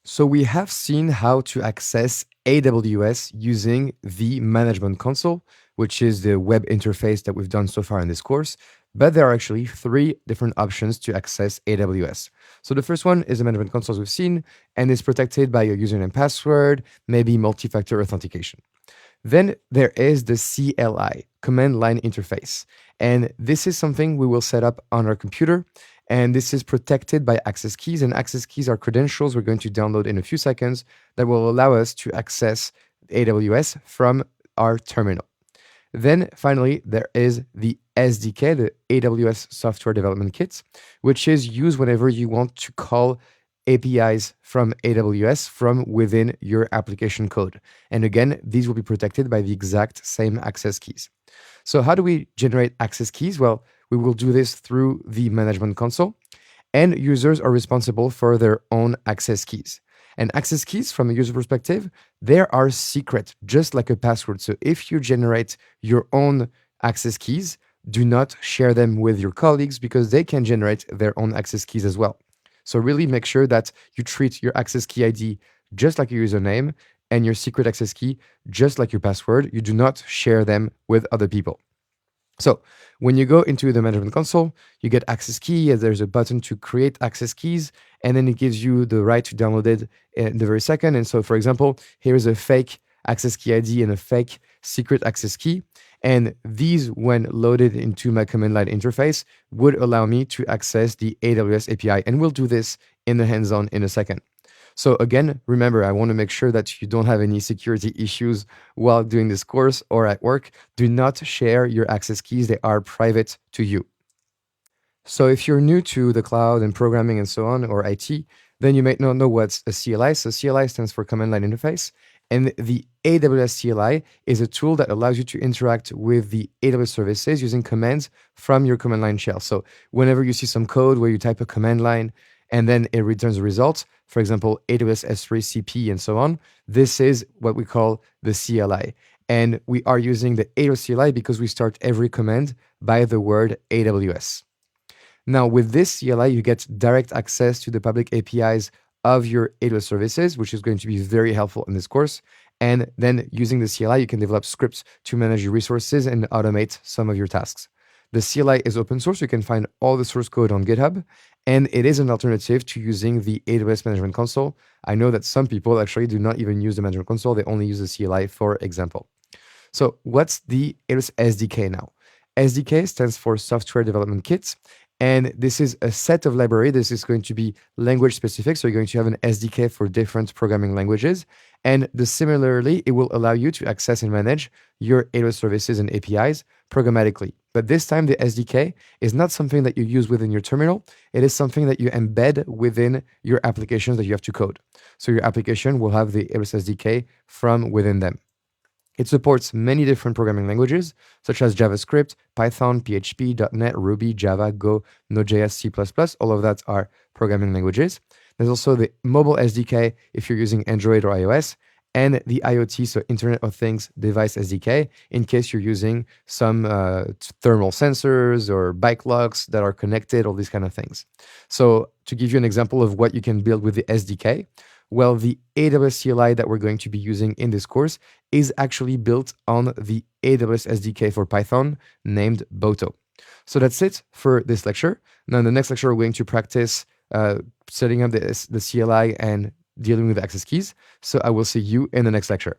So we have seen how to access AWS using the Management Console, which is the web interface that we've done so far in this course. But there are actually three different options to access AWS. So the first one is the Management Console, as we've seen, and is protected by your username and password, maybe multi-factor authentication. Then there is the CLI, command line interface. And this is something we will set up on our computer. And this is protected by access keys. And access keys are credentials we're going to download in a few seconds that will allow us to access AWS from our terminal. Then finally, there is the SDK, the AWS Software Development Kit, which is used whenever you want to call APIs from AWS from within your application code. And again, these will be protected by the exact same access keys. So how do we generate access keys? Well, we will do this through the Management Console, and users are responsible for their own access keys. And access keys, from a user perspective, they are secret, just like a password. So if you generate your own access keys, do not share them with your colleagues because they can generate their own access keys as well. So really make sure that you treat your access key ID just like your username and your secret access key just like your password. You do not share them with other people. So when you go into the Management Console, you get access key, and there's a button to create access keys, and then it gives you the right to download it in the very second. And so, for example, here is a fake access key ID and a fake secret access key. And these, when loaded into my command line interface, would allow me to access the AWS API. And we'll do this in the hands-on in a second. So again, remember, I want to make sure that you don't have any security issues while doing this course or at work. Do not share your access keys. They are private to you. So if you're new to the cloud and programming and so on, or IT, then you might not know what's a CLI. So CLI stands for Command Line Interface. And the AWS CLI is a tool that allows you to interact with the AWS services using commands from your command line shell. So whenever you see some code where you type a command line and then it returns a result, for example, AWS S3 CP and so on, this is what we call the CLI. And we are using the AWS CLI because we start every command by the word AWS. Now, with this CLI, you get direct access to the public APIs of your AWS services, which is going to be very helpful in this course. And then using the CLI, you can develop scripts to manage your resources and automate some of your tasks. The CLI is open source. You can find all the source code on GitHub, and it is an alternative to using the AWS Management Console. I know that some people actually do not even use the Management Console. They only use the CLI, for example. So what's the AWS SDK now? SDK stands for Software Development Kit, and this is a set of library. This is going to be language specific. So you're going to have an SDK for different programming languages. And similarly, it will allow you to access and manage your AWS services and APIs programmatically. But this time, the SDK is not something that you use within your terminal. It is something that you embed within your applications that you have to code. So your application will have the AWS SDK from within them. It supports many different programming languages, such as JavaScript, Python, PHP, .NET, Ruby, Java, Go, Node.js, C++. All of that are programming languages. There's also the mobile SDK if you're using Android or iOS, and the IoT, so Internet of Things device SDK, in case you're using some thermal sensors or bike locks that are connected, all these kind of things. So to give you an example of what you can build with the SDK, well, the AWS CLI that we're going to be using in this course is actually built on the AWS SDK for Python named Boto. So that's it for this lecture. Now in the next lecture, we're going to practice setting up the CLI and dealing with access keys. So I will see you in the next lecture.